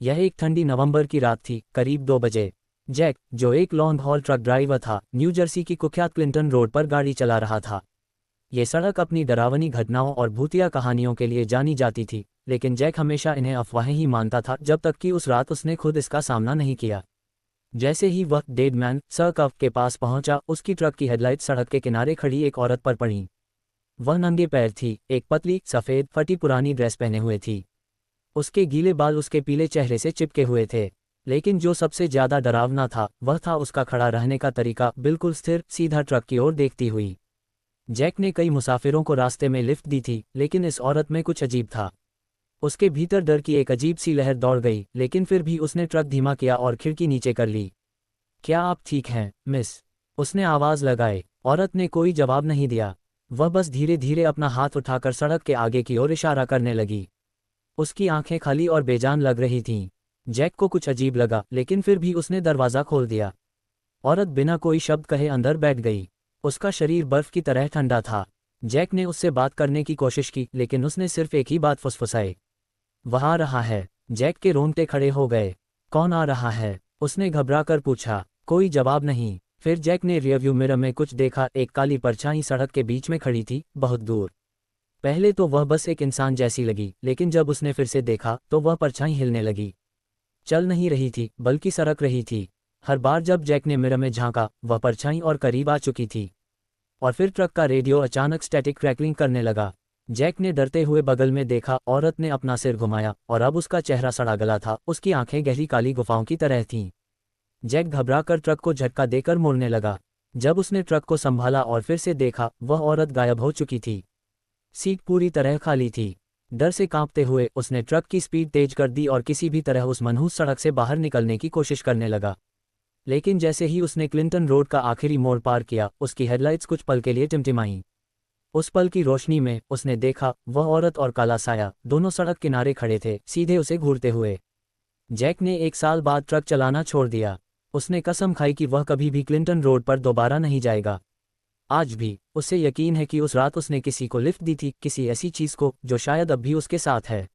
यह एक ठंडी नवंबर की रात थी, करीब 2 बजे। जैक, जो एक लॉन्ग हॉल ट्रक ड्राइवर था, न्यू जर्सी की कुख्यात क्लिंटन रोड पर गाड़ी चला रहा था। ये सड़क अपनी डरावनी घटनाओं और भूतिया कहानियों के लिए जानी जाती थी, लेकिन जैक हमेशा इन्हें अफवाहें ही मानता था, जब तक कि उस रात उसने खुद इसका सामना नहीं किया। जैसे ही वह डेड मैन सर्कफ के पास पहुंचा, उसकी ट्रक की हेडलाइट सड़क के किनारे खड़ी एक औरत पर पड़ी। वह नंगे पैर थी, एक पतली, सफ़ेद, फटी पुरानी ड्रेस पहने हुए थी। उसके गीले बाल उसके पीले चेहरे से चिपके हुए थे। लेकिन जो सबसे ज्यादा डरावना था, वह था उसका खड़ा रहने का तरीका, बिल्कुल स्थिर, सीधा ट्रक की ओर देखती हुई। जैक ने कई मुसाफिरों को रास्ते में लिफ्ट दी थी, लेकिन इस औरत में कुछ अजीब था। उसके भीतर डर की एक अजीब सी लहर दौड़ गई, लेकिन फिर भी उसने ट्रक धीमा किया और खिड़की नीचे कर ली। क्या आप ठीक हैं, मिस? उसने आवाज़ लगाई। औरत ने कोई जवाब नहीं दिया। वह बस धीरे धीरे अपना हाथ उठाकर सड़क के आगे की ओर इशारा करने लगी। उसकी आंखें खाली और बेजान लग रही थीं। जैक को कुछ अजीब लगा, लेकिन फिर भी उसने दरवाज़ा खोल दिया। औरत बिना कोई शब्द कहे अंदर बैठ गई। उसका शरीर बर्फ की तरह ठंडा था। जैक ने उससे बात करने की कोशिश की, लेकिन उसने सिर्फ एक ही बात फुसफुसाई, वह आ रहा है। जैक के रोंगटे खड़े हो गए। कौन आ रहा है? उसने घबराकर पूछा। कोई जवाब नहीं। फिर जैक ने रियरव्यू मिरर में कुछ देखा, एक काली परछाई सड़क के बीच में खड़ी थी, बहुत दूर। पहले तो वह बस एक इंसान जैसी लगी, लेकिन जब उसने फिर से देखा तो वह परछाई हिलने लगी। चल नहीं रही थी, बल्कि सरक रही थी। हर बार जब जैक ने मिरर में झांका, वह परछाई और करीब आ चुकी थी। और फिर ट्रक का रेडियो अचानक स्टैटिक क्रैकलिंग करने लगा। जैक ने डरते हुए बगल में देखा, औरत ने अपना सिर घुमाया और अब उसका चेहरा सड़ा गला था, उसकी आंखें गहरी काली गुफाओं की तरह थीं। जैक घबराकर ट्रक को झटका देकर मुड़ने लगा। जब उसने ट्रक को संभाला और फिर से देखा, वह औरत गायब हो चुकी थी। सीट पूरी तरह खाली थी। डर से कांपते हुए उसने ट्रक की स्पीड तेज कर दी और किसी भी तरह उस मनहूस सड़क से बाहर निकलने की कोशिश करने लगा। लेकिन जैसे ही उसने क्लिंटन रोड का आखिरी मोड़ पार किया, उसकी हेडलाइट्स कुछ पल के लिए टिमटिमाईं। उस पल की रोशनी में उसने देखा, वह औरत और काला साया दोनों सड़क किनारे खड़े थे, सीधे उसे घूरते हुए। जैक ने 1 साल बाद ट्रक चलाना छोड़ दिया। उसने कसम खाई कि वह कभी भी क्लिंटन रोड पर दोबारा नहीं जाएगा। आज भी उसे यकीन है कि उस रात उसने किसी को लिफ्ट दी थी, किसी ऐसी चीज़ को जो शायद अब भी उसके साथ है।